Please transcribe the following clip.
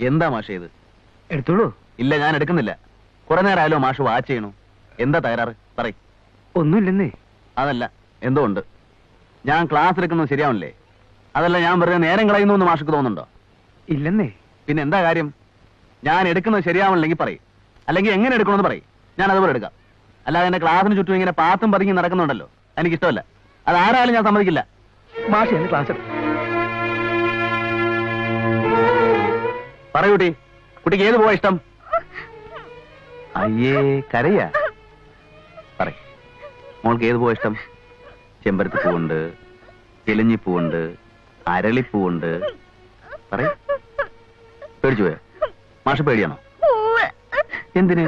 എന്താ മാഷ് ഇത്? എടുത്തോളൂ. ഇല്ല, ഞാൻ എടുക്കുന്നില്ല. കുറെ നേരമായാലോ മാഷ് വാച്ച് ചെയ്യണു. എന്താ തകരാറ്? പറയ്. ഒന്നുമില്ലെന്നേ. അതല്ല, എന്തോ ഉണ്ട്. ഞാൻ ക്ലാസ് എടുക്കുന്നത് ശരിയാവണില്ലേ? അതല്ല, ഞാൻ വെറുതെ നേരം കളയുന്നു എന്ന് മാഷക്ക് തോന്നുന്നുണ്ടോ? ഇല്ലെന്നേ. പിന്നെ എന്താ കാര്യം? ഞാൻ എടുക്കുന്നത് ശരിയാവണില്ലെങ്കിൽ പറയും, അല്ലെങ്കിൽ എങ്ങനെ എടുക്കണമെന്ന് പറയും. ഞാൻ അതുപോലെ എടുക്കാം. അല്ലാതെ എന്റെ ക്ലാസ്സിന് ചുറ്റും ഇങ്ങനെ പാത്തും പതുങ്ങി നടക്കുന്നുണ്ടല്ലോ, എനിക്കിഷ്ടമല്ല. അത് ആരായാലും ഞാൻ സമ്മതിക്കില്ല. മാഷ് എന്നെ ക്ലാസ് പറയൂട്ടി, കുട്ടിക്ക് ഏത് പോവാ ഇഷ്ടം? അയ്യേ, കരയാ. പറ, മോൾക്ക് ഏത് പോവാ ഇഷ്ടം? ചെമ്പരത്തി പൂവുണ്ട്, ഇലഞ്ഞിപ്പൂവുണ്ട്, അരളിപ്പൂവുണ്ട്. പറ. പേടിച്ചു പോയോ? മാഷ് പേടിയാണോ? എന്തിന്?